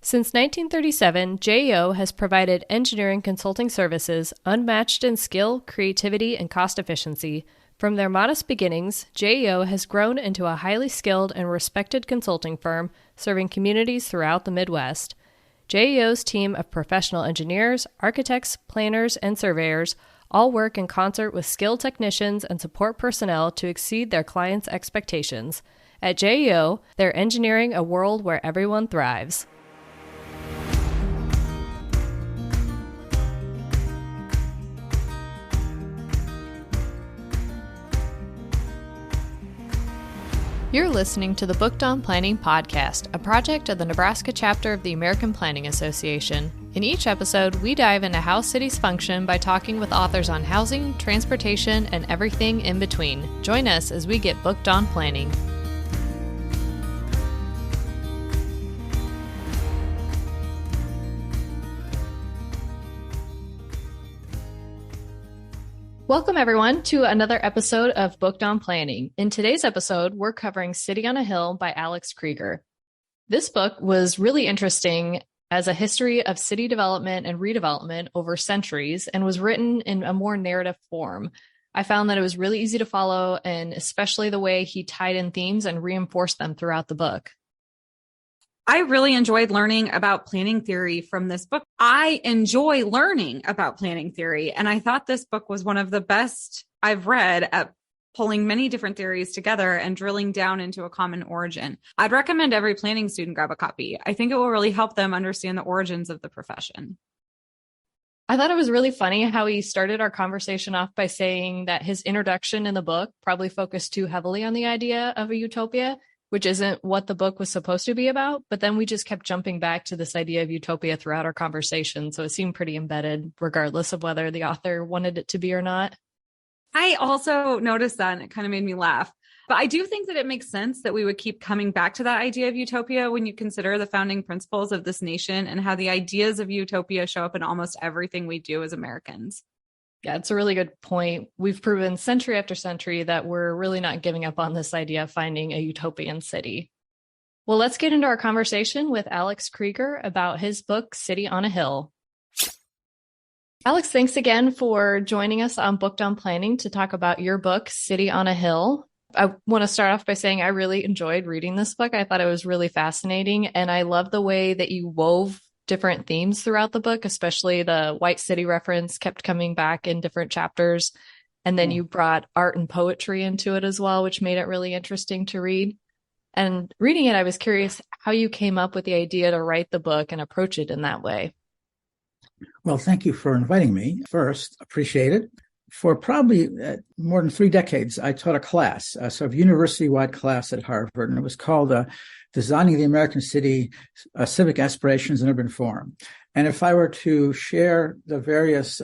Since 1937, JEO has provided engineering consulting services unmatched in skill, creativity, and cost efficiency. From their modest beginnings, JEO has grown into a highly skilled and respected consulting firm serving communities throughout the Midwest. JEO's team of professional engineers, architects, planners, and surveyors all work in concert with skilled technicians and support personnel to exceed their clients' expectations. At JEO, they're engineering a world where everyone thrives. You're listening to the Booked on Planning podcast, a project of the Nebraska chapter of the American Planning Association. In each episode, we dive into how cities function by talking with authors on housing, transportation, and everything in between. Join us as we get booked on planning. Welcome, everyone, to another episode of Booked on Planning. In today's episode, we're covering City on a Hill by Alex Krieger. This book was really interesting as a history of city development and redevelopment over centuries and was written in a more narrative form. I found that it was really easy to follow, and especially the way he tied in themes and reinforced them throughout the book. I really enjoyed learning about planning theory from this book. I enjoy learning about planning theory, and I thought this book was one of the best I've read at pulling many different theories together and drilling down into a common origin. I'd recommend every planning student grab a copy. I think it will really help them understand the origins of the profession. I thought it was really funny how he started our conversation off by saying that his introduction in the book probably focused too heavily on the idea of a utopia, which isn't what the book was supposed to be about. But then we just kept jumping back to this idea of utopia throughout our conversation. So it seemed pretty embedded, regardless of whether the author wanted it to be or not. I also noticed that, and it kind of made me laugh. But I do think that it makes sense that we would keep coming back to that idea of utopia when you consider the founding principles of this nation and how the ideas of utopia show up in almost everything we do as Americans. Yeah, it's a really good point. We've proven century after century that we're really not giving up on this idea of finding a utopian city. Well, let's get into our conversation with Alex Krieger about his book, City on a Hill. Alex, thanks again for joining us on Booked on Planning to talk about your book, City on a Hill. I want to start off by saying I really enjoyed reading this book. I thought it was really fascinating, and I love the way that you wove different themes throughout the book, especially the white city reference kept coming back in different chapters. And then you brought art and poetry into it as well, which made it really interesting to read. And reading it, I was curious how you came up with the idea to write the book and approach it in that way. Well, thank you for inviting me. First, appreciate it. For probably more than 3 decades, I taught a class, a sort of university-wide class at Harvard, and it was called Designing the American City, Civic Aspirations and Urban Form. And if I were to share the various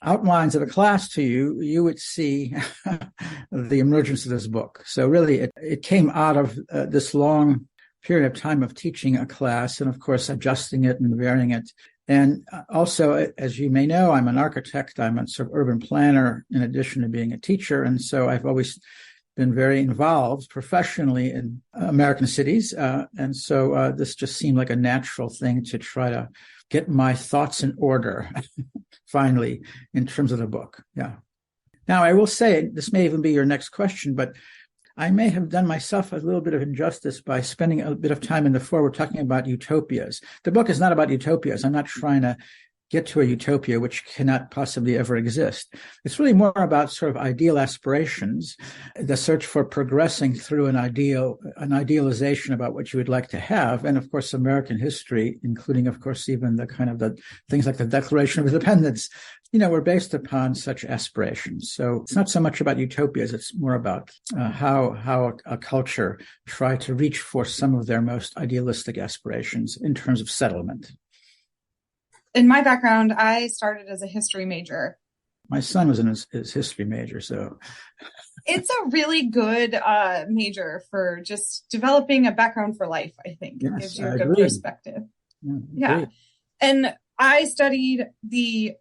outlines of the class to you, you would see the emergence of this book. So really, it came out of this long period of time of teaching a class and, of course, adjusting it and varying it. And also, as you may know, I'm an architect. I'm a sort of urban planner in addition to being a teacher. And so I've always been very involved professionally in American cities. And so this just seemed like a natural thing to try to get my thoughts in order, finally, in terms of the book. Yeah. Now, I will say, this may even be your next question, but I may have done myself a little bit of injustice by spending a bit of time in the foreword talking about utopias. The book is not about utopias. I'm not trying to get to a utopia which cannot possibly ever exist. It's really more about sort of ideal aspirations, the search for progressing through an idealization about what you would like to have. And of course, American history, including, of course, even the kind of the things like the Declaration of Independence, were based upon such aspirations. So it's not so much about utopias. It's more about how a culture tried to reach for some of their most idealistic aspirations in terms of settlement. In my background, I started as a history major. My son was in his history major, so. It's a really good major for just developing a background for life, I think. It gives you a good perspective. Yeah. And I studied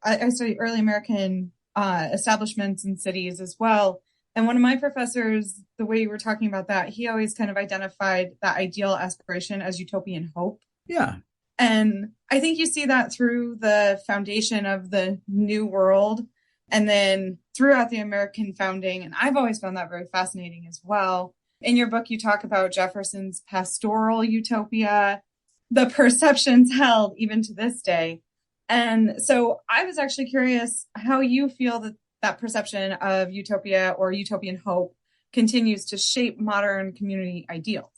early American establishments and cities as well. And one of my professors, the way you were talking about that, he always kind of identified that ideal aspiration as utopian hope. Yeah. And I think you see that through the foundation of the New World and then throughout the American founding. And I've always found that very fascinating as well. In your book, you talk about Jefferson's pastoral utopia, the perceptions held even to this day. And so I was actually curious how you feel that that perception of utopia or utopian hope continues to shape modern community ideals.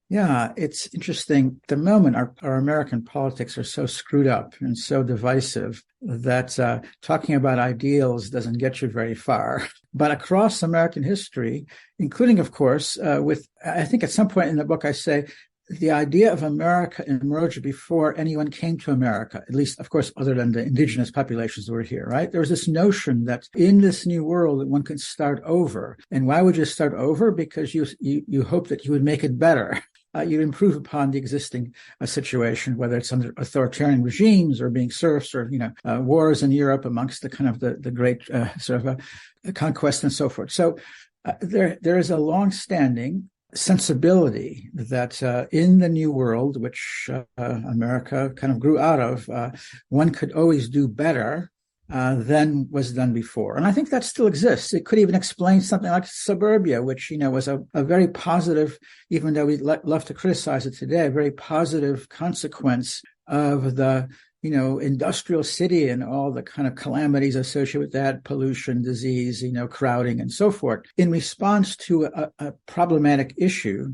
Yeah, it's interesting. At the moment, our American politics are so screwed up and so divisive that talking about ideals doesn't get you very far. But across American history, including, of course, I think at some point in the book, I say, the idea of America emerged before anyone came to America, at least, of course, other than the indigenous populations that were here, right? There was this notion that in this new world that one could start over. And why would you start over? Because you hope that you would make it better. You improve upon the existing situation, whether it's under authoritarian regimes or being serfs or, wars in Europe amongst the kind of the great conquest and so forth. So there is a long-standing sensibility that in the new world, which America kind of grew out of, one could always do better than was done before. And I think that still exists. It could even explain something like suburbia, which, was a very positive, even though we love to criticize it today, a very positive consequence of the industrial city and all the kind of calamities associated with that, pollution, disease, crowding and so forth. In response to a problematic issue,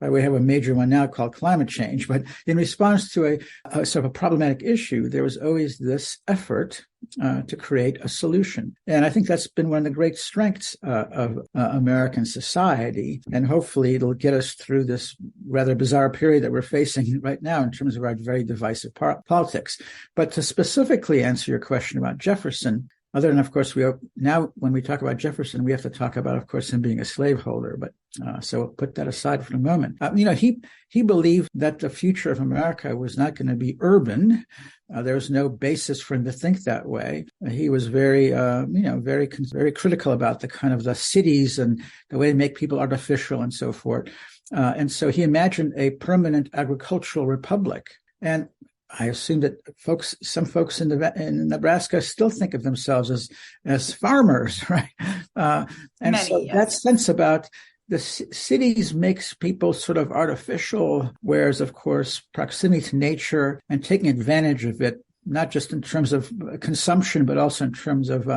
we have a major one now called climate change, but in response to a sort of a problematic issue, there was always this effort to create a solution. And I think that's been one of the great strengths of American society. And hopefully it'll get us through this rather bizarre period that we're facing right now in terms of our very divisive politics. But to specifically answer your question about Jefferson, other than, of course, now when we talk about Jefferson, we have to talk about, of course, him being a slaveholder. But so we'll put that aside for a moment. He believed that the future of America was not going to be urban. There was no basis for him to think that way. He was very critical about the kind of the cities and the way they make people artificial and so forth. And so he imagined a permanent agricultural republic. And I assume that some folks in Nebraska still think of themselves as farmers, right? That sense about the cities makes people sort of artificial, whereas, of course, proximity to nature and taking advantage of it, not just in terms of consumption, but also in terms of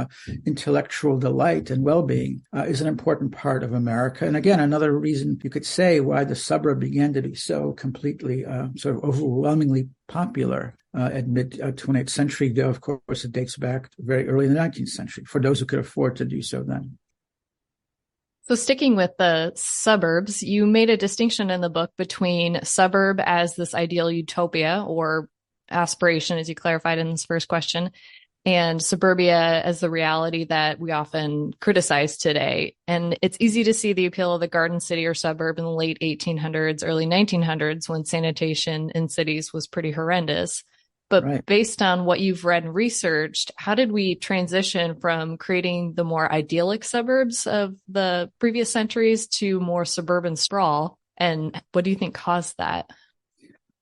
intellectual delight and well-being, is an important part of America. And again, another reason you could say why the suburb began to be so completely, sort of overwhelmingly popular at mid-20th century, though, of course, it dates back very early in the 19th century, for those who could afford to do so then. So sticking with the suburbs, you made a distinction in the book between suburb as this ideal utopia or aspiration, as you clarified in this first question, and suburbia as the reality that we often criticize today. And it's easy to see the appeal of the garden city or suburb in the late 1800s, early 1900s, when sanitation in cities was pretty horrendous. But right. Based on what you've read and researched, how did we transition from creating the more idyllic suburbs of the previous centuries to more suburban sprawl? And what do you think caused that?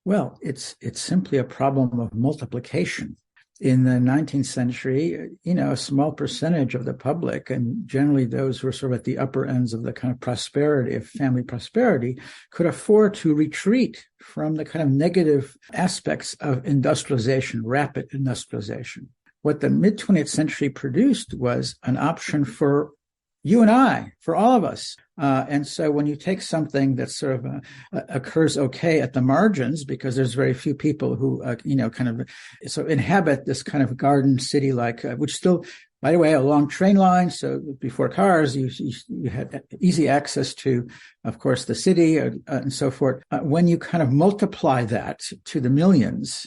Well, it's simply a problem of multiplication. In the 19th century, a small percentage of the public, and generally those who are sort of at the upper ends of the kind of prosperity, of family prosperity, could afford to retreat from the kind of negative aspects of industrialization, rapid industrialization. What the mid-20th century produced was an option for you and I, for all of us. And so when you take something that sort of occurs okay at the margins, because there's very few people who, kind of so inhabit this kind of garden city like, which still, by the way, along train lines. So before cars, you had easy access to, of course, the city and so forth. When you kind of multiply that to the millions,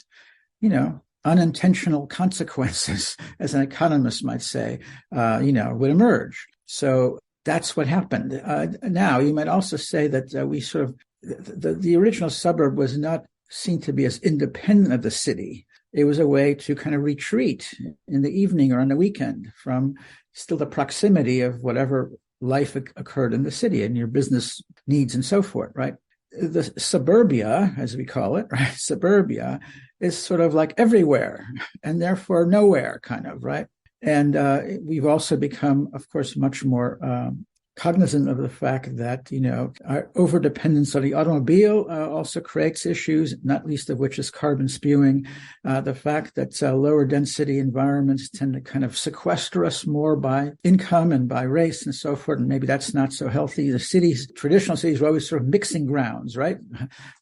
unintentional consequences, as an economist might say, would emerge. So that's what happened. Now, you might also say that we sort of, the original suburb was not seen to be as independent of the city. It was a way to kind of retreat in the evening or on the weekend from still the proximity of whatever life occurred in the city and your business needs and so forth, right? the suburbia, as we call it, right? Suburbia is sort of like everywhere and therefore nowhere, kind of, right? And we've also become, of course, much more cognizant of the fact that, our overdependence on the automobile also creates issues, not least of which is carbon spewing. The fact that lower density environments tend to kind of sequester us more by income and by race and so forth. And maybe that's not so healthy. The cities, traditional cities, were always sort of mixing grounds, right?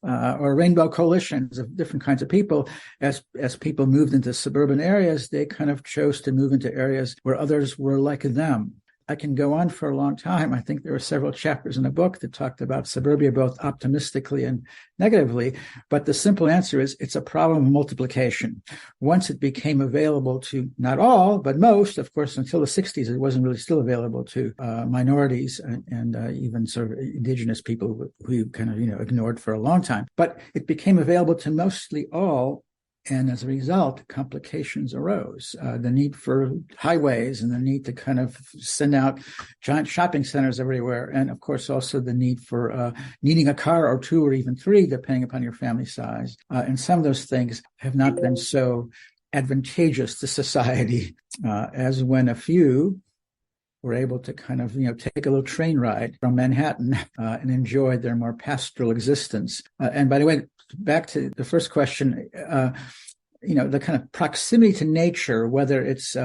Or rainbow coalitions of different kinds of people. As people moved into suburban areas, they kind of chose to move into areas where others were like them. I can go on for a long time. I think there were several chapters in the book that talked about suburbia, both optimistically and negatively. But the simple answer is it's a problem of multiplication. Once it became available to not all, but most, of course, until the 60s, it wasn't really still available to minorities and even sort of indigenous people who kind of, ignored for a long time. But it became available to mostly all. And as a result, complications arose. The need for highways and the need to kind of send out giant shopping centers everywhere. And of course, also the need for needing a car or two or even three, depending upon your family size. And some of those things have not been so advantageous to society as when a few were able to kind of, take a little train ride from Manhattan and enjoy their more pastoral existence. And by the way, back to the first question, the kind of proximity to nature, whether it's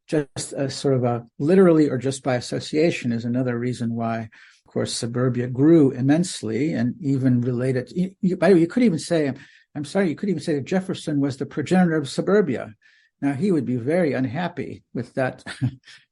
just a sort of a literally or just by association, is another reason why, of course, suburbia grew immensely and even related. By the way, you could even say, you could even say that Jefferson was the progenitor of suburbia. Now, he would be very unhappy with that.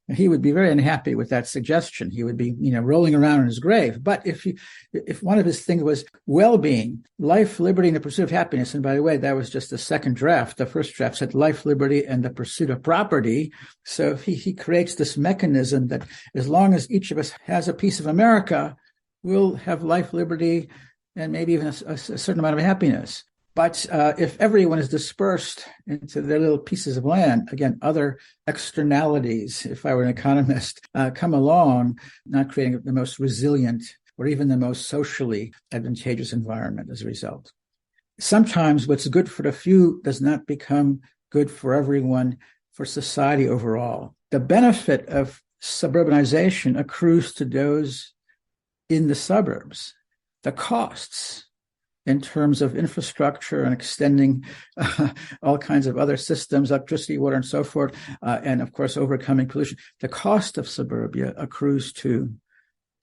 He would be very unhappy with that suggestion. He would be, rolling around in his grave. But if one of his things was well-being, life, liberty, and the pursuit of happiness, and by the way, that was just the second draft. The first draft said life, liberty, and the pursuit of property. So he creates this mechanism that as long as each of us has a piece of America, we'll have life, liberty, and maybe even a certain amount of happiness. But if everyone is dispersed into their little pieces of land, again, other externalities, if I were an economist, come along, not creating the most resilient or even the most socially advantageous environment as a result. Sometimes what's good for the few does not become good for everyone, for society overall. The benefit of suburbanization accrues to those in the suburbs. The costs in terms of infrastructure and extending all kinds of other systems, electricity, water, and so forth, and of course, overcoming pollution. The cost of suburbia accrues to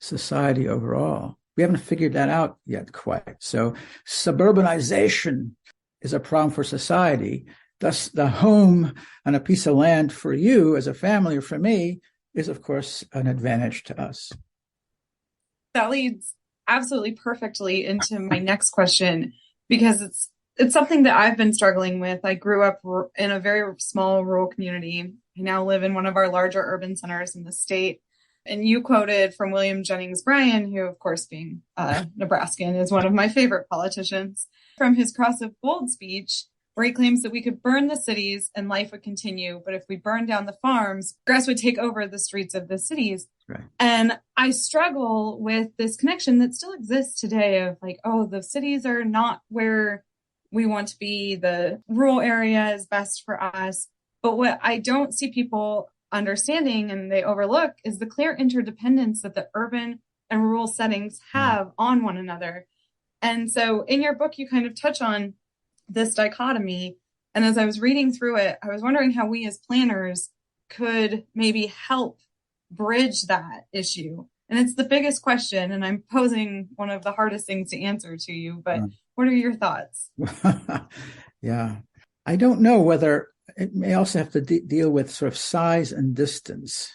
society overall. We haven't figured that out yet quite. So suburbanization is a problem for society. Thus, the home on a piece of land for you as a family or for me is, of course, an advantage to us. That leads absolutely perfectly into my next question, because it's something that I've been struggling with. I grew up in a very small rural community. I now live in one of our larger urban centers in the state. And you quoted from William Jennings Bryan, who, of course, being Nebraskan, is one of my favorite politicians, from his Cross of Gold speech, where he claims that we could burn the cities and life would continue. But if we burn down the farms, grass would take over the streets of the cities. Right. And I struggle with this connection that still exists today of like, oh, the cities are not where we want to be. The rural area is best for us. But what I don't see people understanding and they overlook is the clear interdependence that the urban and rural settings have on one another. And so in your book, you kind of touch on this dichotomy. And as I was reading through it, I was wondering how we as planners could maybe help bridge that issue. And it's the biggest question, and I'm posing one of the hardest things to answer to you, but what are your thoughts? Yeah. I don't know whether it may also have to deal with sort of size and distance.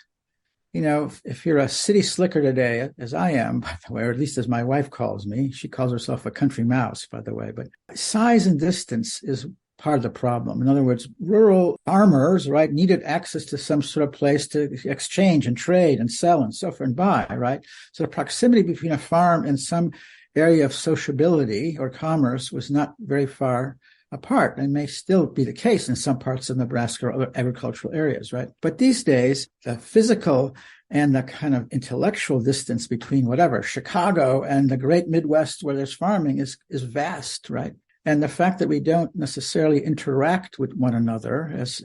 If you're a city slicker today, as I am, by the way, or at least as my wife calls me, she calls herself a country mouse, by the way, but size and distance is part of the problem. In other words, rural farmers, right, needed access to some sort of place to exchange and trade and sell and so forth and buy, right? So the proximity between a farm and some area of sociability or commerce was not very far apart, and may still be the case in some parts of Nebraska or other agricultural areas, right? But these days, the physical and the kind of intellectual distance between whatever Chicago and the great Midwest where there's farming is vast, right? And the fact that we don't necessarily interact with one another as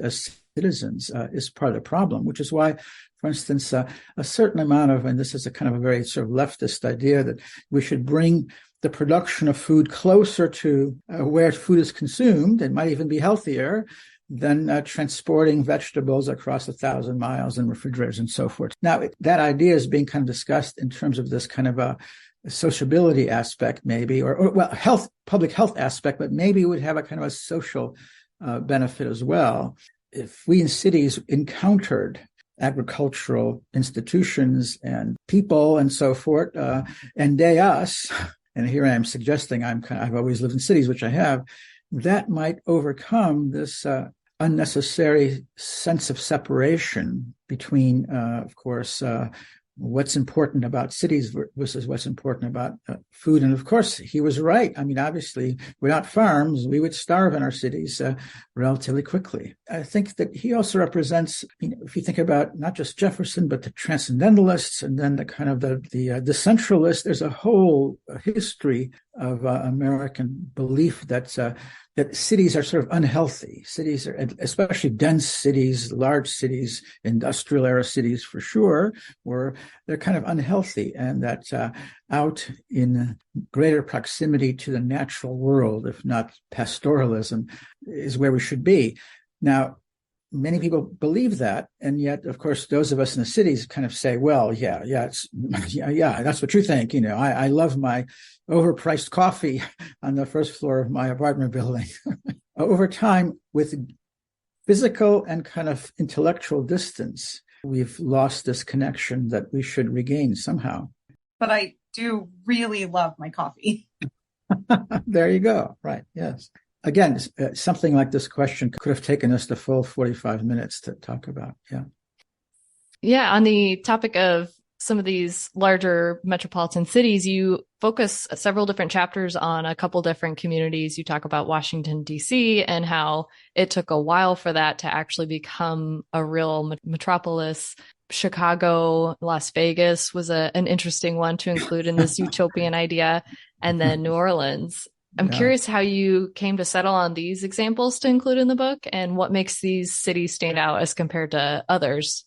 citizens is part of the problem, which is why, for instance, a certain amount of, and this is a kind of a very sort of leftist idea, that we should bring the production of food closer to where food is consumed. It might even be healthier than transporting vegetables across 1,000 miles in refrigerators and so forth. Now, that idea is being kind of discussed in terms of this kind of a sociability aspect, maybe, or public health aspect, but maybe it would have a kind of a social benefit as well. If we in cities encountered agricultural institutions and people and so forth, and they us, and here I am suggesting I've always lived in cities, which I have, that might overcome this unnecessary sense of separation between, of course, what's important about cities versus what's important about food. And of course, he was right. I mean, obviously, without farms, we would starve in our cities relatively quickly. I think that he also represents, if you think about not just Jefferson, but the transcendentalists and then the kind of the decentralists, there's a whole history of American belief that cities are sort of unhealthy. Cities are, especially dense cities, large cities, industrial era cities for sure, where they're kind of unhealthy, and that out in greater proximity to the natural world, if not pastoralism, is where we should be. Now, many people believe that, and yet, of course, those of us in the cities kind of say, "Well, yeah, that's what you think." I love my overpriced coffee on the first floor of my apartment building. Over time, with physical and kind of intellectual distance, we've lost this connection that we should regain somehow. But I do really love my coffee. There you go. Right. Yes. Again, something like this question could have taken us the full 45 minutes to talk about. Yeah. Yeah. On the topic of some of these larger metropolitan cities, you focus several different chapters on a couple different communities. You talk about Washington, D.C., and how it took a while for that to actually become a real metropolis. Chicago, Las Vegas was an interesting one to include in this utopian idea, and then New Orleans. I'm curious how you came to settle on these examples to include in the book, and what makes these cities stand out as compared to others.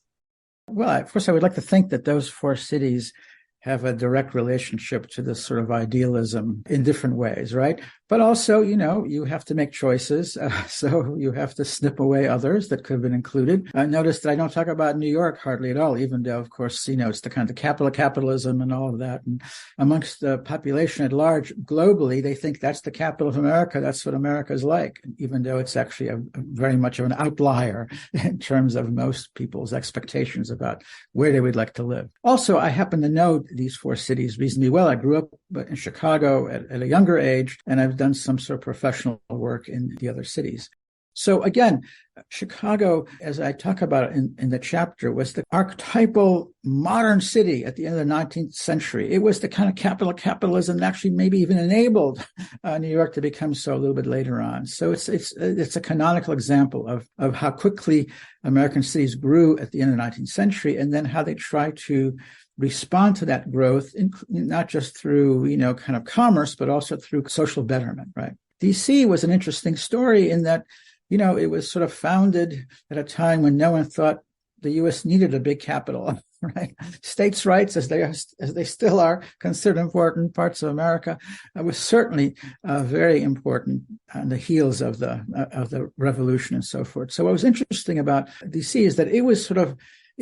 Well, of course, I would like to think that those four cities have a direct relationship to this sort of idealism in different ways, right? But also, you have to make choices. So you have to snip away others that could have been included. I noticed that I don't talk about New York hardly at all, even though, of course, it's the kind of capital of capitalism and all of that. And amongst the population at large, globally, they think that's the capital of America. That's what America is like, even though it's actually a very much of an outlier in terms of most people's expectations about where they would like to live. Also, I happen to know these four cities reasonably well. I grew up in Chicago at a younger age, and I've done some sort of professional work in the other cities. So again, Chicago, as I talk about in the chapter, was the archetypal modern city at the end of the 19th century. It was the kind of capital of capitalism that actually maybe even enabled New York to become so a little bit later on. So it's a canonical example of how quickly American cities grew at the end of the 19th century, and then how they try to respond to that growth, not just through, kind of commerce, but also through social betterment, right? DC was an interesting story in that, it was sort of founded at a time when no one thought the U.S. needed a big capital, right? States' rights, as they still are considered important parts of America, was certainly very important on the heels of the revolution and so forth. So what was interesting about DC is that it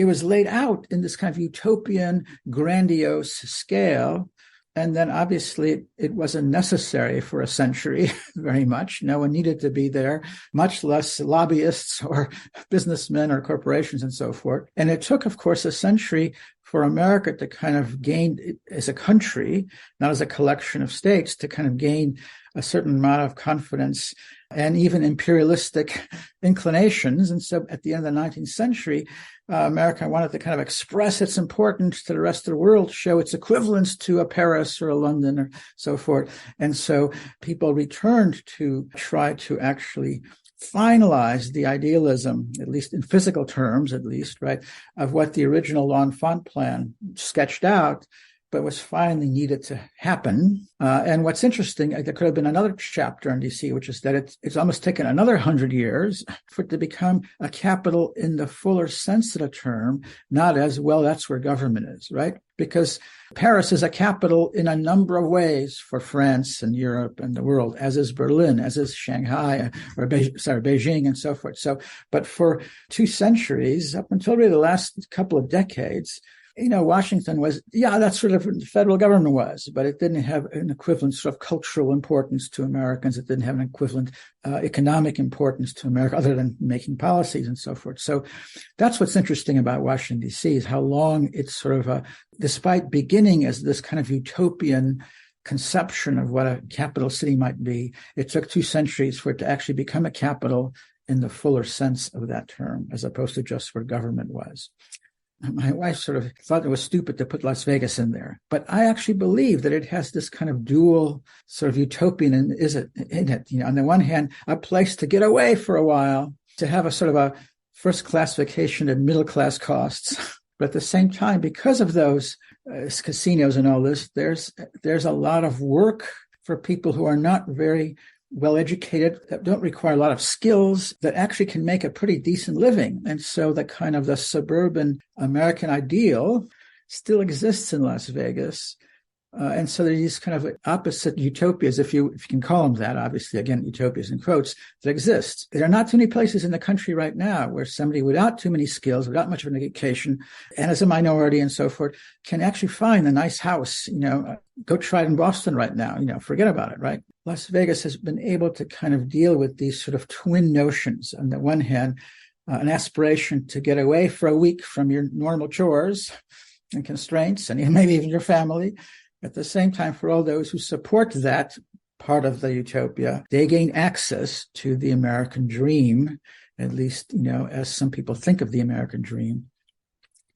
was laid out in this kind of utopian, grandiose scale. And then obviously it wasn't necessary for a century very much. No one needed to be there, much less lobbyists or businessmen or corporations and so forth. And it took, of course, a century for America to kind of gain, as a country, not as a collection of states, to kind of gain a certain amount of confidence and even imperialistic inclinations. And so at the end of the 19th century, America wanted to kind of express its importance to the rest of the world, show its equivalence to a Paris or a London or so forth. And so people returned to try to actually finalize the idealism, at least in physical terms, at least, right, of what the original L'Enfant plan sketched out, but was finally needed to happen. And what's interesting, there could have been another chapter on DC, which is that it's almost taken another 100 years for it to become a capital in the fuller sense of the term, not as, well, that's where government is, right? Because Paris is a capital in a number of ways for France and Europe and the world, as is Berlin, as is Shanghai, or Beijing and so forth. So, but for 2 centuries, up until really the last couple of decades, Washington was, that's what the federal government was, but it didn't have an equivalent sort of cultural importance to Americans. It didn't have an equivalent economic importance to America other than making policies and so forth. So that's what's interesting about Washington, D.C. is how long it's sort of despite beginning as this kind of utopian conception of what a capital city might be, it took 2 centuries for it to actually become a capital in the fuller sense of that term, as opposed to just where government was. My wife sort of thought it was stupid to put Las Vegas in there, but I actually believe that it has this kind of dual sort of utopian in it. On the one hand, a place to get away for a while, to have a sort of a first class vacation at middle class costs. But at the same time, because of those casinos and all this, there's a lot of work for people who are not very well-educated, that don't require a lot of skills, that actually can make a pretty decent living. And so the kind of the suburban American ideal still exists in Las Vegas. And so there's these kind of opposite utopias, if you can call them that, obviously, again, utopias in quotes, that exist. There are not too many places in the country right now where somebody without too many skills, without much of an education, and as a minority and so forth, can actually find a nice house. Go try it in Boston right now, forget about it, right? Las Vegas has been able to kind of deal with these sort of twin notions. On the one hand, an aspiration to get away for a week from your normal chores and constraints, and maybe even your family. At the same time, for all those who support that part of the utopia, they gain access to the American dream, at least, as some people think of the American dream.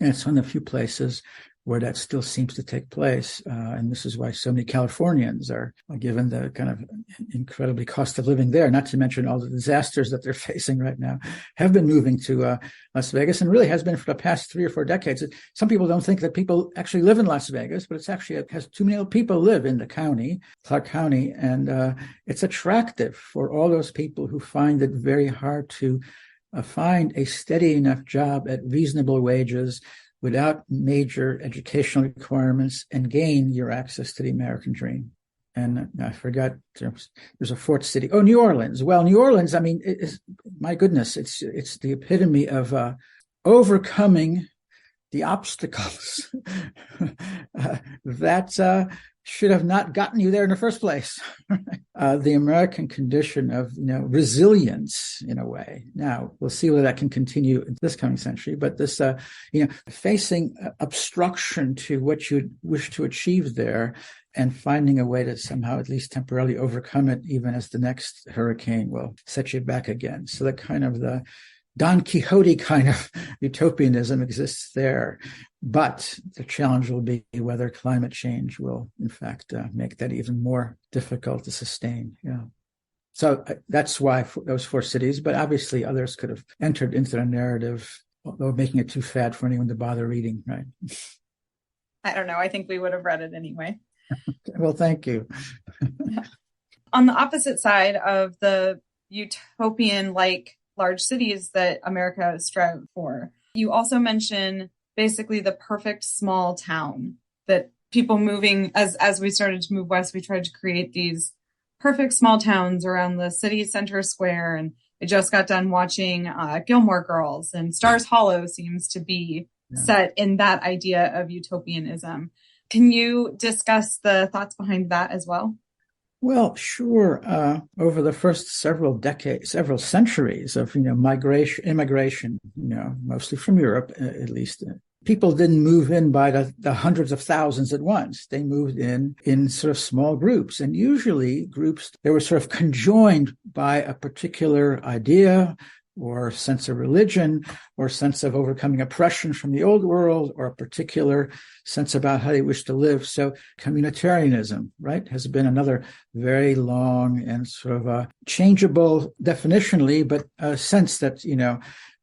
And it's one of the few places where that still seems to take place. And this is why so many Californians are, given the kind of incredibly cost of living there, not to mention all the disasters that they're facing right now, have been moving to Las Vegas, and really has been for the past 3 or 4 decades. Some people don't think that people actually live in Las Vegas, but it's actually, it has too many people live in the county, Clark County, and it's attractive for all those people who find it very hard to find a steady enough job at reasonable wages without major educational requirements, and gain your access to the American dream. And I forgot, there's a fourth city. Oh, New Orleans. Well, New Orleans, my goodness, it's the epitome of overcoming the obstacles that should have not gotten you there in the first place. The American condition of, resilience in a way. Now, we'll see whether that can continue in this coming century, but this, facing obstruction to what you wish to achieve there and finding a way to somehow at least temporarily overcome it, even as the next hurricane will set you back again. So that kind of the Don Quixote kind of utopianism exists there. But the challenge will be whether climate change will, in fact, make that even more difficult to sustain. Yeah. So that's why those 4 cities, but obviously others could have entered into the narrative, although making it too fat for anyone to bother reading, right? I don't know. I think we would have read it anyway. Well, thank you. On the opposite side of the utopian-like large cities that America strived for, you also mention basically the perfect small town that people moving, as we started to move west, we tried to create these perfect small towns around the city center square. And I just got done watching Gilmore Girls, and Stars Hollow seems to be set in that idea of utopianism. Can you discuss the thoughts behind that as well? Well, sure. Over the first several centuries of, immigration, mostly from Europe, at least people didn't move in by the hundreds of thousands at once. They moved in sort of small groups, and usually groups, they were sort of conjoined by a particular idea or sense of religion or sense of overcoming oppression from the old world or a particular sense about how they wish to live. So communitarianism, right, has been another very long and sort of a changeable definitionally, but a sense that,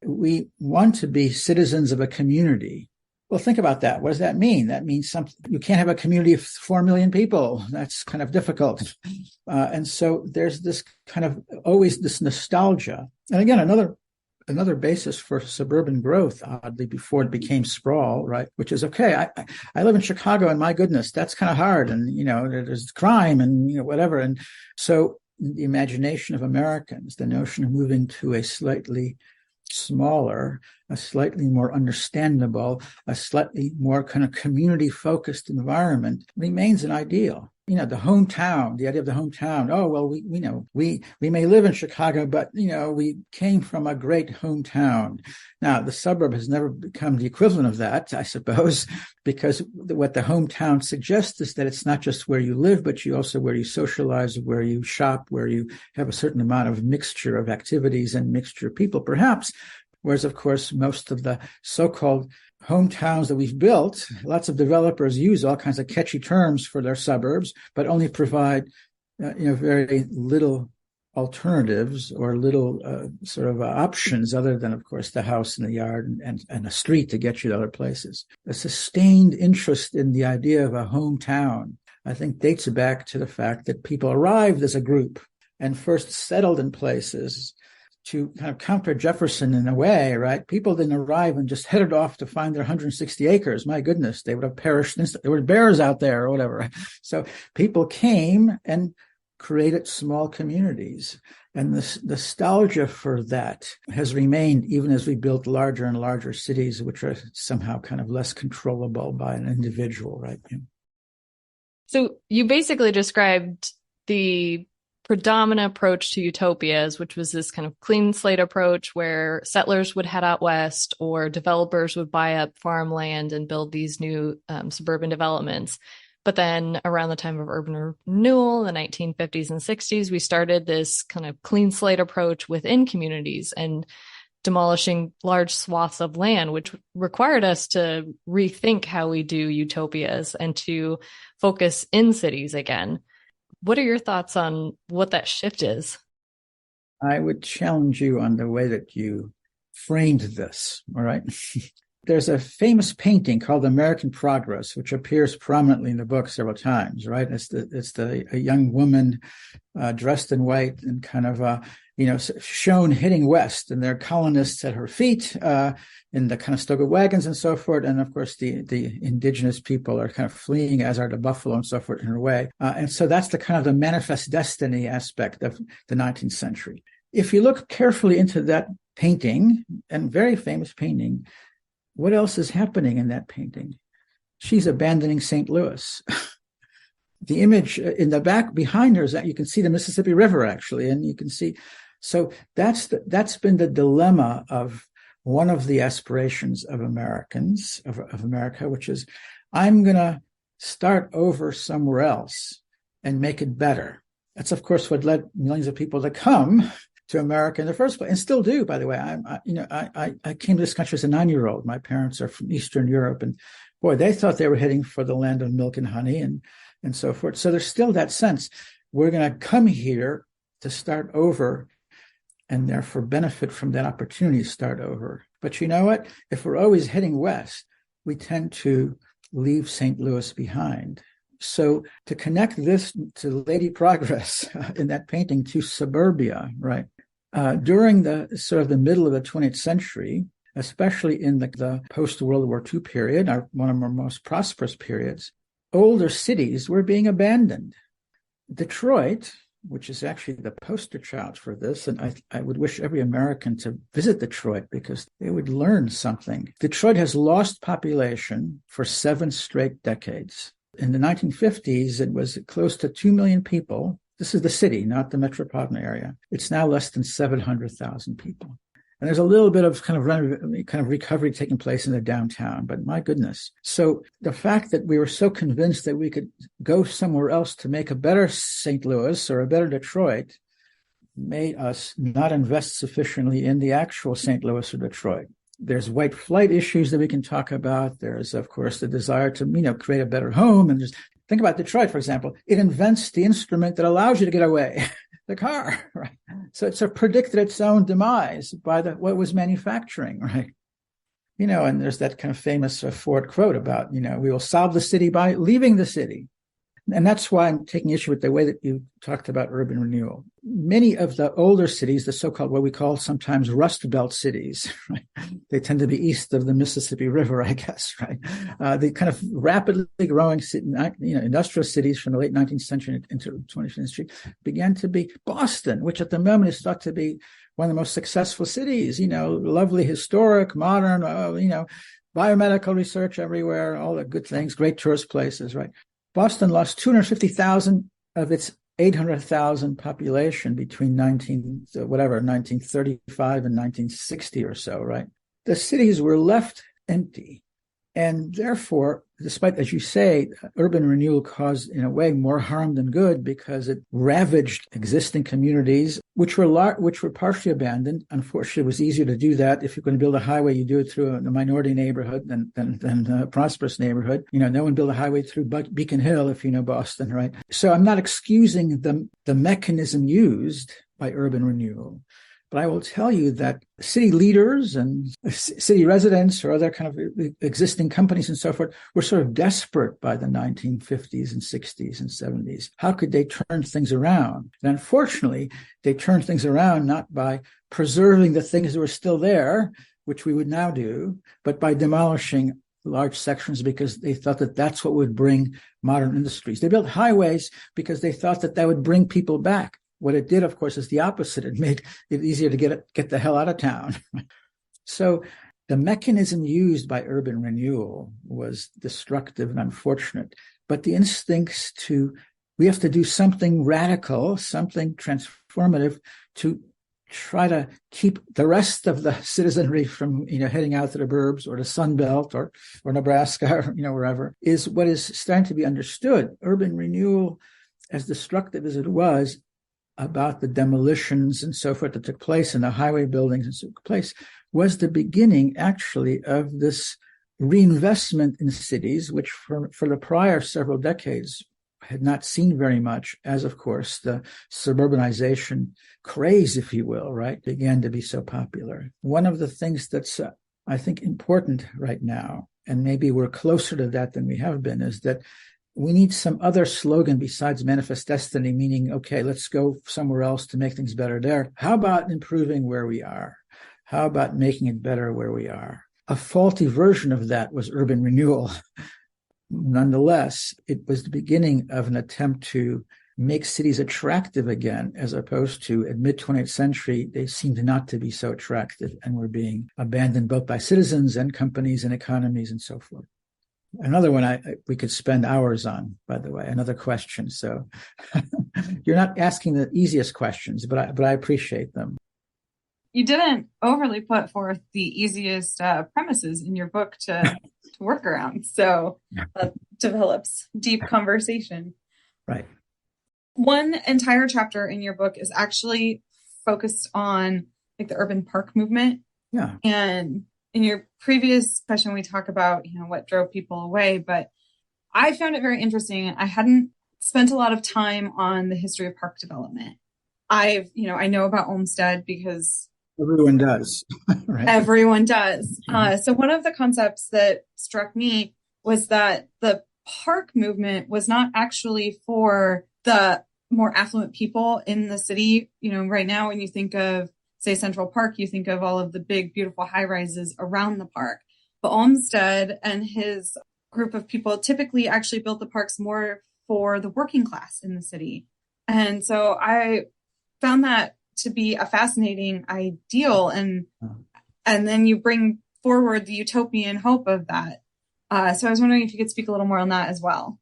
we want to be citizens of a community. Well, think about that. What does that mean? That means something. You can't have a community of 4 million people. That's kind of difficult. And so there's this kind of always this nostalgia. And again, another basis for suburban growth, oddly, before it became sprawl, right? Which is, okay, I live in Chicago, and my goodness, that's kind of hard. And, there's crime and, whatever. And so the imagination of Americans, the notion of moving to a slightly smaller, a slightly more understandable, a slightly more kind of community-focused environment remains an ideal. The hometown, the idea of the hometown. Oh, well, we may live in Chicago, but, we came from a great hometown. Now, the suburb has never become the equivalent of that, I suppose, because what the hometown suggests is that it's not just where you live, but you also where you socialize, where you shop, where you have a certain amount of mixture of activities and mixture of people, perhaps. Whereas, of course, most of the so-called hometowns that we've built, lots of developers use all kinds of catchy terms for their suburbs, but only provide, very little alternatives or little options other than, of course, the house and the yard and a street to get you to other places. A sustained interest in the idea of a hometown, I think, dates back to the fact that people arrived as a group and first settled in places to kind of counter Jefferson in a way, right? People didn't arrive and just headed off to find their 160 acres. My goodness, they would have perished. There were bears out there or whatever. So people came and created small communities. And the nostalgia for that has remained even as we built larger and larger cities, which are somehow kind of less controllable by an individual, right? So you basically described the predominant approach to utopias, which was this kind of clean slate approach where settlers would head out west or developers would buy up farmland and build these new suburban developments. But then around the time of urban renewal, the 1950s and 60s, we started this kind of clean slate approach within communities and demolishing large swaths of land, which required us to rethink how we do utopias and to focus in cities again. What are your thoughts on what that shift is? I would challenge you on the way that you framed this, all right? There's a famous painting called American Progress, which appears prominently in the book several times, right? It's a young woman dressed in white and kind of, shown heading west, and there are colonists at her feet in the Conestoga wagons and so forth. And of course, the indigenous people are kind of fleeing, as are the buffalo and so forth in her way. And so that's the kind of the manifest destiny aspect of the 19th century. If you look carefully into that painting, and very famous painting, what else is happening in that painting? She's abandoning St. Louis. The image in the back behind her is that you can see the Mississippi River, actually, and you can see. So that's been the dilemma of one of the aspirations of Americans, of America, which is, I'm going to start over somewhere else and make it better. That's, of course, what led millions of people to come to America in the first place, and still do, by the way. I came to this country as a 9-year-old. My parents are from Eastern Europe, and boy, they thought they were heading for the land of milk and honey and so forth. So there's still that sense, we're going to come here to start over and therefore benefit from that opportunity to start over. But you know what? If we're always heading west, we tend to leave St. Louis behind. So to connect this to Lady Progress in that painting to suburbia, right? During the sort of the middle of the 20th century, especially in the post-World War II period, one of our most prosperous periods, older cities were being abandoned. Detroit, which is actually the poster child for this, and I would wish every American to visit Detroit because they would learn something. Detroit has lost population for 7 straight decades. In the 1950s, it was close to 2 million people. This is the city, not the metropolitan area. It's now less than 700,000 people. And there's a little bit of kind of recovery taking place in the downtown, but my goodness. So the fact that we were so convinced that we could go somewhere else to make a better St. Louis or a better Detroit made us not invest sufficiently in the actual St. Louis or Detroit. There's white flight issues that we can talk about. There's, of course, the desire to, create a better home. And just think about Detroit, for example. It invents the instrument that allows you to get away. The car, right? So it's predicted its own demise by what was manufacturing, right? And there's that kind of famous Ford quote about, we will solve the city by leaving the city. And that's why I'm taking issue with the way that you talked about urban renewal. Many of the older cities, the so-called what we call sometimes Rust Belt cities, right? They tend to be east of the Mississippi River, I guess, right? The kind of rapidly growing, industrial cities from the late 19th century into 20th century began to be Boston, which at the moment is thought to be one of the most successful cities, lovely, historic, modern, biomedical research everywhere, all the good things, great tourist places, right? Boston lost 250,000 of its 800,000 population between 1935 and 1960 or so, right? The cities were left empty. And therefore, despite, as you say, urban renewal caused, in a way, more harm than good because it ravaged existing communities, which were partially abandoned. Unfortunately, it was easier to do that. If you're going to build a highway, you do it through a minority neighborhood than a prosperous neighborhood. No one built a highway through Beacon Hill, if you know Boston, right? So I'm not excusing the mechanism used by urban renewal. But I will tell you that city leaders and city residents or other kind of existing companies and so forth were sort of desperate by the 1950s and 60s and 70s. How could they turn things around? And unfortunately, they turned things around not by preserving the things that were still there, which we would now do, but by demolishing large sections because they thought that that's what would bring modern industries. They built highways because they thought that would bring people back. What it did, of course, is the opposite. It made it easier to get the hell out of town. So the mechanism used by urban renewal was destructive and unfortunate. But the instincts we have to do something radical, something transformative to try to keep the rest of the citizenry from, heading out to the burbs or the Sun Belt or Nebraska or, wherever, is what is starting to be understood. Urban renewal, as destructive as it was, about the demolitions and so forth that took place and the highway buildings and so place was the beginning actually of this reinvestment in cities, which for the prior several decades had not seen very much as, of course, the suburbanization craze, if you will, right, began to be so popular. One of the things that's, I think, important right now, and maybe we're closer to that than we have been, is that we need some other slogan besides manifest destiny, meaning, okay, let's go somewhere else to make things better there. How about improving where we are? How about making it better where we are? A faulty version of that was urban renewal. Nonetheless, it was the beginning of an attempt to make cities attractive again, as opposed to in mid-20th century, they seemed not to be so attractive and were being abandoned both by citizens and companies and economies and so forth. Another one we could spend hours on, by the way, another question. So you're not asking the easiest questions, but I appreciate them. You didn't overly put forth the easiest premises in your book to work around. So that develops deep conversation. Right. One entire chapter in your book is actually focused on like the urban park movement. Yeah. And in your previous question, we talk about, what drove people away, but I found it very interesting. I hadn't spent a lot of time on the history of park development. I know about Olmsted because everyone does, right? Everyone does. So one of the concepts that struck me was that the park movement was not actually for the more affluent people in the city. Right now, when you think of, say, Central Park, you think of all of the big, beautiful high rises around the park. But Olmsted and his group of people typically actually built the parks more for the working class in the city. And so I found that to be a fascinating ideal. And then you bring forward the utopian hope of that. So I was wondering if you could speak a little more on that as well.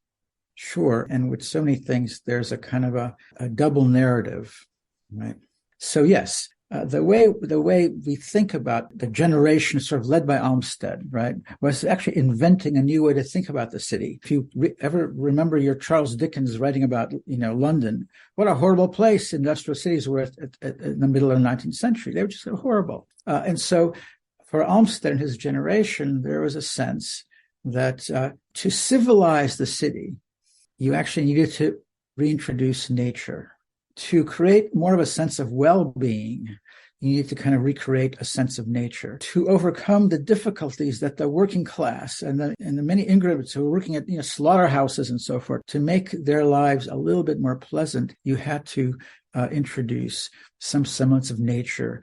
Sure. And with so many things, there's a kind of a double narrative, right? So yes, the way we think about the generation sort of led by Olmsted, right, was actually inventing a new way to think about the city. If you ever remember your Charles Dickens writing about, London, what a horrible place industrial cities were in the middle of the 19th century. They were just horrible. And so for Olmsted and his generation, there was a sense that to civilize the city, you actually needed to reintroduce nature. To create more of a sense of well-being, you need to kind of recreate a sense of nature. To overcome the difficulties that the working class and the many immigrants who were working at slaughterhouses and so forth, to make their lives a little bit more pleasant, you had to introduce some semblance of nature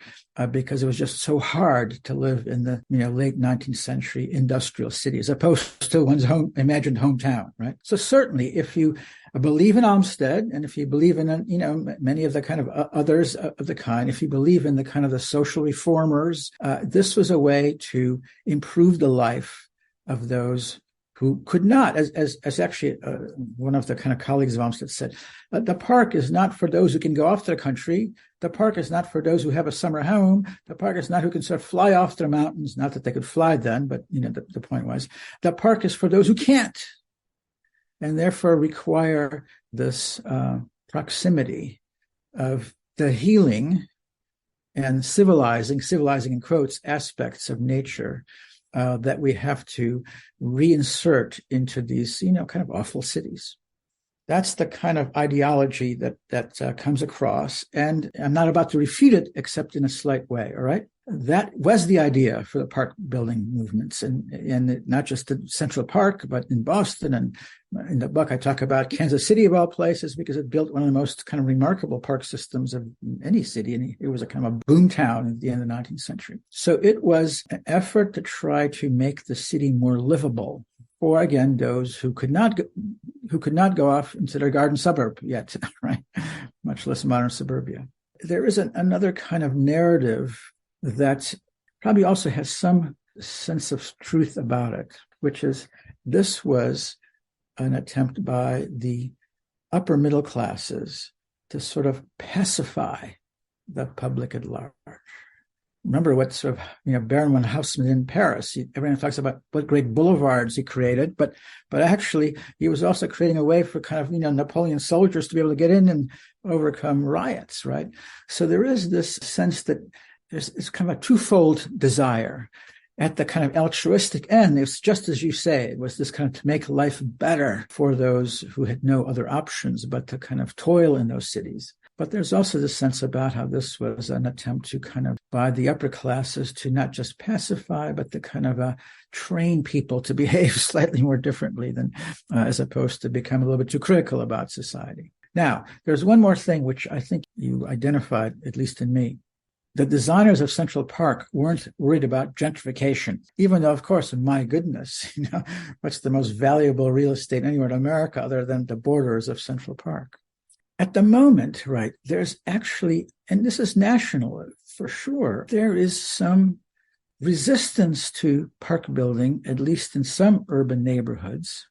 because it was just so hard to live in the late 19th century industrial city as opposed to one's imagined hometown, right? So certainly, if you believe in Olmsted, and if you believe in many of the kind of others of the kind, if you believe in the kind of the social reformers, this was a way to improve the life of those who could not, as actually one of the kind of colleagues of Olmsted said, the park is not for those who can go off to the country. The park is not for those who have a summer home. The park is not who can sort of fly off to the mountains. Not that they could fly then, but the point was, the park is for those who can't, and therefore require this proximity of the healing and civilizing in quotes, aspects of nature that we have to reinsert into these, kind of awful cities. That's the kind of ideology that comes across. And I'm not about to refute it, except in a slight way, all right? That was the idea for the park building movements, and not just the Central Park, but in Boston. And in the book, I talk about Kansas City, of all places, because it built one of the most kind of remarkable park systems of any city. And it was a kind of a boom town at the end of the 19th century. So it was an effort to try to make the city more livable for, again, those who could not go off into their garden suburb yet, right? Much less modern suburbia. There is another kind of narrative that probably also has some sense of truth about it, which is this was an attempt by the upper middle classes to sort of pacify the public at large. Remember what sort of Baron von Haussmann in Paris. Everyone talks about what great boulevards he created, but actually he was also creating a way for kind of Napoleon soldiers to be able to get in and overcome riots, right? So there is this sense that it's kind of a twofold desire. At the kind of altruistic end, it's just as you say, it was this kind of to make life better for those who had no other options but to kind of toil in those cities. But there's also this sense about how this was an attempt to kind of, by the upper classes, to not just pacify, but to kind of train people to behave slightly more differently than, as opposed to become a little bit too critical about society. Now, there's one more thing which I think you identified, at least in me. The designers of Central Park weren't worried about gentrification, even though, of course, my goodness, what's the most valuable real estate anywhere in America other than the borders of Central Park? At the moment, right, there's actually, and this is national for sure, there is some resistance to park building, at least in some urban neighborhoods,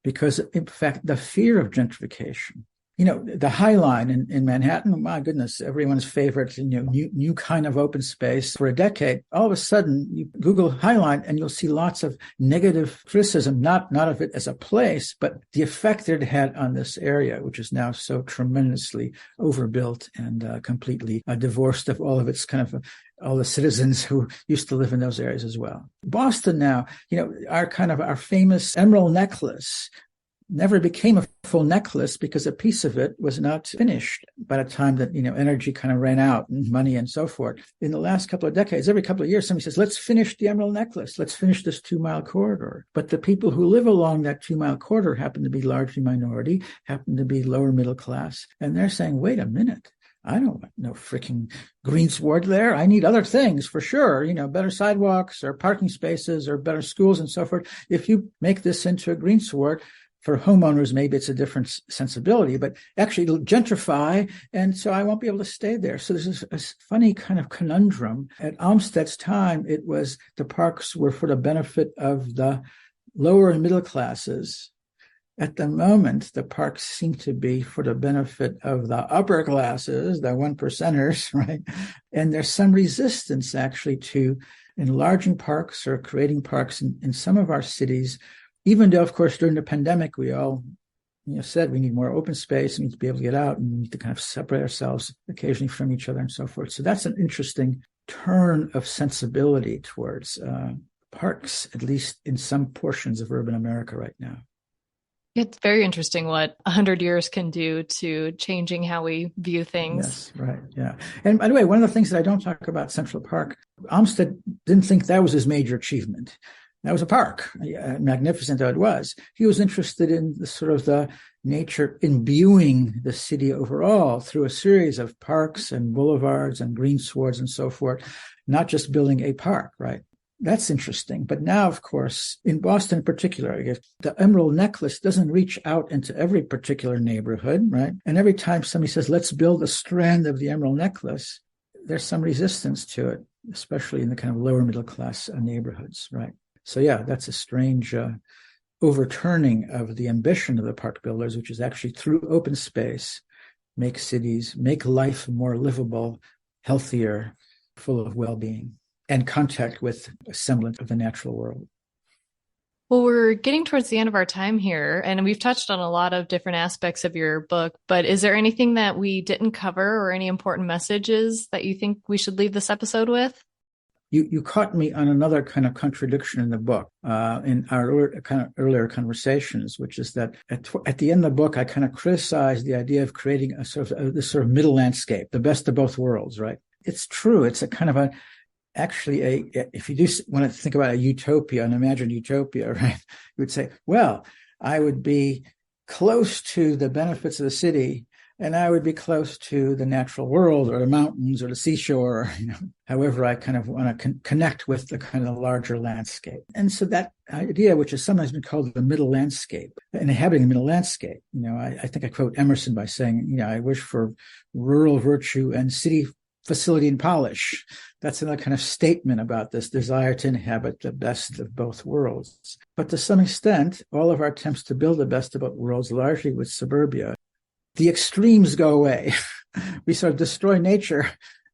because, in fact, the fear of gentrification. The High Line in Manhattan, my goodness, everyone's favorite, new kind of open space for a decade. All of a sudden, you Google High Line and you'll see lots of negative criticism, not of it as a place, but the effect it had on this area, which is now so tremendously overbuilt and completely divorced of all of its kind of all the citizens who used to live in those areas as well. Boston now, our famous emerald necklace never became a full necklace because a piece of it was not finished by the time that, energy kind of ran out and money and so forth. In the last couple of decades, every couple of years, somebody says, let's finish the emerald necklace. Let's finish this 2-mile corridor. But the people who live along that 2-mile corridor happen to be largely minority, happen to be lower middle class. And they're saying, wait a minute. I don't want no freaking greensward there. I need other things for sure, better sidewalks or parking spaces or better schools and so forth. If you make this into a greensward, for homeowners, maybe it's a different sensibility, but actually it'll gentrify, and so I won't be able to stay there. So there's a funny kind of conundrum. At Olmsted's time, it was the parks were for the benefit of the lower and middle classes, At the moment, the parks seem to be for the benefit of the upper classes, the one percenters, right? And there's some resistance actually to enlarging parks or creating parks in some of our cities, even though, of course, during the pandemic, we all said we need more open space, we need to be able to get out, and we need to kind of separate ourselves occasionally from each other and so forth. So that's an interesting turn of sensibility towards parks, at least in some portions of urban America right now. It's very interesting what 100 years can do to changing how we view things. Yes, right. Yeah. And by the way, one of the things that I don't talk about Central Park, Olmsted didn't think that was his major achievement. That was a park, magnificent though it was. He was interested in the sort of the nature imbuing the city overall through a series of parks and boulevards and greenswards and so forth, not just building a park, right? That's interesting. But now, of course, in Boston in particular, the Emerald Necklace doesn't reach out into every particular neighborhood, right? And every time somebody says, let's build a strand of the Emerald Necklace, there's some resistance to it, especially in the kind of lower middle class neighborhoods, right? So yeah, that's a strange overturning of the ambition of the park builders, which is actually through open space, make cities, make life more livable, healthier, full of well-being, and contact with a semblance of the natural world. Well, we're getting towards the end of our time here, and we've touched on a lot of different aspects of your book, but is there anything that we didn't cover or any important messages that you think we should leave this episode with? You caught me on another kind of contradiction in the book, in our earlier conversations, which is that at the end of the book, I kind of criticized the idea of creating a sort of this sort of middle landscape, the best of both worlds, right? It's true. It's a kind of if you do want to think about a utopia, an imagined utopia, right? You would say, well, I would be close to the benefits of the city, and I would be close to the natural world or the mountains or the seashore, however I kind of want to connect with the kind of larger landscape. And so that idea, which has sometimes been called the middle landscape, inhabiting the middle landscape, I think I quote Emerson by saying, I wish for rural virtue and city facility and polish. That's another kind of statement about this desire to inhabit the best of both worlds. But to some extent, all of our attempts to build the best of both worlds, largely with suburbia, the extremes go away. We sort of destroy nature,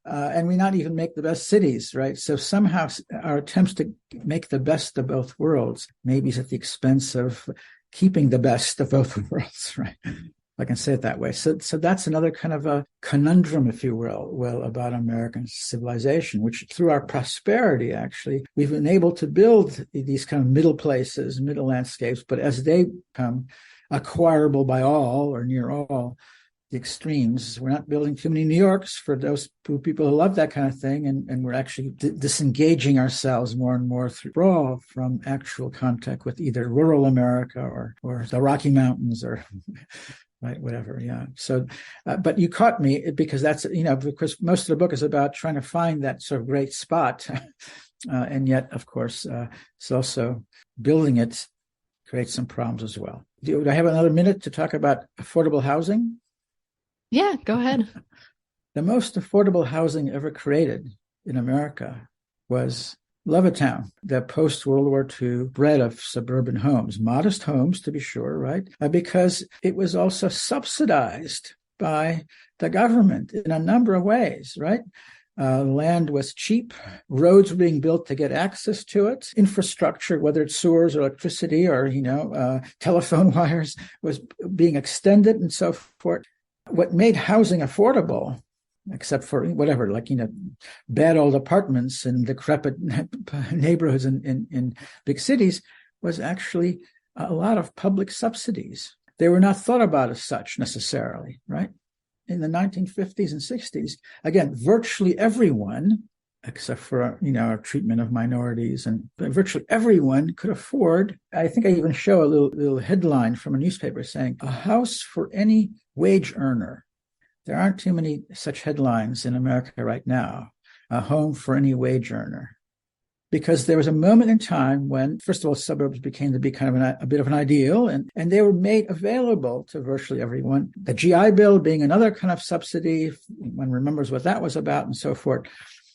and we not even make the best cities, right? So somehow our attempts to make the best of both worlds maybe is at the expense of keeping the best of both worlds, right? I can say it that way. So that's another kind of a conundrum, if you will, about American civilization, which through our prosperity, actually, we've been able to build these kind of middle places, middle landscapes, but as they become acquirable by all or near all, the extremes, we're not building too many New Yorks for those people who love that kind of thing, and we're actually disengaging ourselves more and more through from actual contact with either rural America or the Rocky Mountains or right, whatever, yeah. So, but you caught me because that's, because most of the book is about trying to find that sort of great spot. And yet, of course, it's also building it creates some problems as well. Do I have another minute to talk about affordable housing? Yeah, go ahead. The most affordable housing ever created in America was Levittown, the post-World War II bred of suburban homes, modest homes to be sure, right? Because it was also subsidized by the government in a number of ways, right? Land was cheap. Roads were being built to get access to it. Infrastructure, whether it's sewers or electricity or, telephone wires, was being extended and so forth. What made housing affordable, except for whatever, bad old apartments in decrepit neighborhoods in big cities, was actually a lot of public subsidies. They were not thought about as such necessarily, right? In the 1950s and 60s, again, virtually everyone, except for, our treatment of minorities, and virtually everyone could afford, I think I even show a little headline from a newspaper saying, a house for any wage earner. There aren't too many such headlines in America right now, a home for any wage earner. Because there was a moment in time when, first of all, suburbs became to be kind of a bit of an ideal, and they were made available to virtually everyone. The GI Bill being another kind of subsidy, one remembers what that was about and so forth.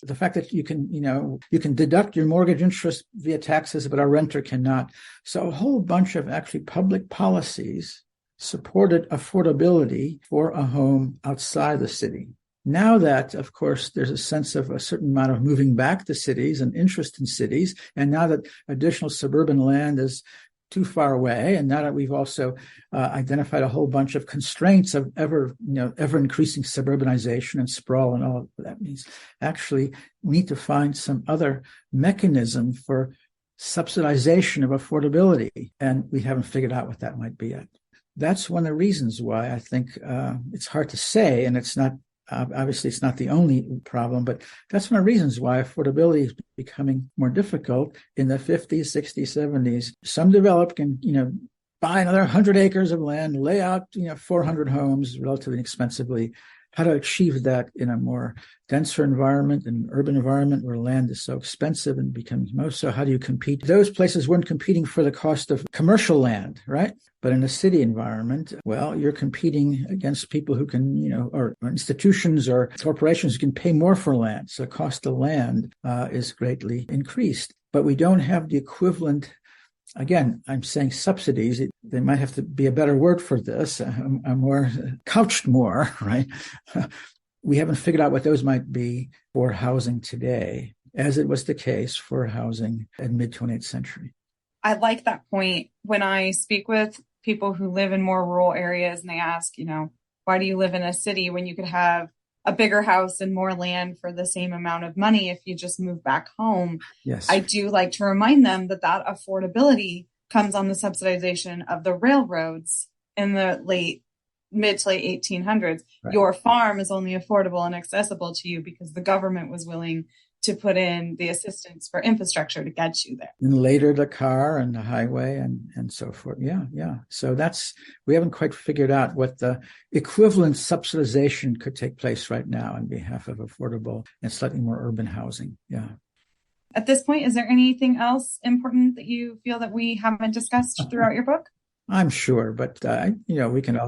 The fact that you can deduct your mortgage interest via taxes, but a renter cannot. So a whole bunch of actually public policies supported affordability for a home outside the city. Now that, of course, there's a sense of a certain amount of moving back to cities and interest in cities, and now that additional suburban land is too far away, and now that we've also identified a whole bunch of constraints of ever increasing suburbanization and sprawl and all that means, actually, we need to find some other mechanism for subsidization of affordability, and we haven't figured out what that might be yet. That's one of the reasons why I think it's hard to say, and it's not. Obviously, it's not the only problem, but that's one of the reasons why affordability is becoming more difficult in the 50s, 60s, 70s. Some developer can, buy another 100 acres of land, lay out, 400 homes relatively inexpensively. How to achieve that in a more denser environment, an urban environment where land is so expensive and becomes most so. How do you compete? Those places weren't competing for the cost of commercial land, right? But in a city environment, well, you're competing against people who can, or institutions or corporations who can pay more for land. So the cost of land is greatly increased. But we don't have the equivalent. Again, I'm saying subsidies. There might have to be a better word for this, a more couched more, right? We haven't figured out what those might be for housing today, as it was the case for housing in mid-20th century. I like that point. When I speak with people who live in more rural areas and they ask, why do you live in a city when you could have a bigger house and more land for the same amount of money if you just move back home? Yes. I do like to remind them that affordability comes on the subsidization of the railroads in the mid to late 1800s. Right. Your farm is only affordable and accessible to you because the government was willing to put in the assistance for infrastructure to get you there. And later the car and the highway and so forth. Yeah. So we haven't quite figured out what the equivalent subsidization could take place right now on behalf of affordable and slightly more urban housing. Yeah. At this point, is there anything else important that you feel that we haven't discussed throughout your book? I'm sure, but we can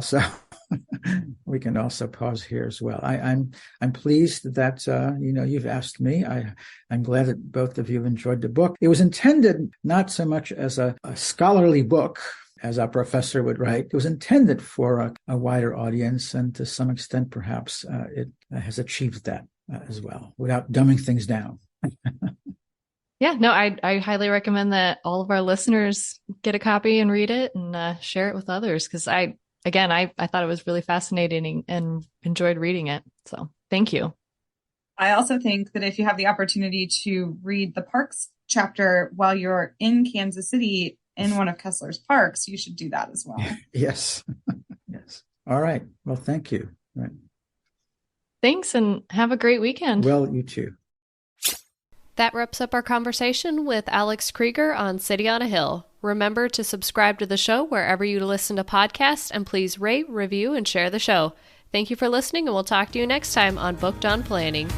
also pause here as well. I'm pleased that you've asked me. I'm glad that both of you have enjoyed the book. It was intended not so much as a scholarly book, as our professor would write. It was intended for a wider audience, and to some extent, perhaps it has achieved that as well, without dumbing things down. Yeah, no, I highly recommend that all of our listeners get a copy and read it and share it with others, because I thought it was really fascinating and enjoyed reading it. So thank you. I also think that if you have the opportunity to read the parks chapter while you're in Kansas City in one of Kessler's parks, you should do that as well. Yes. Yes. All right. Well, thank you. Right. Thanks, and have a great weekend. Well, you too. That wraps up our conversation with Alex Krieger on City on a Hill. Remember to subscribe to the show wherever you listen to podcasts, and please rate, review, and share the show. Thank you for listening, and we'll talk to you next time on Booked on Planning.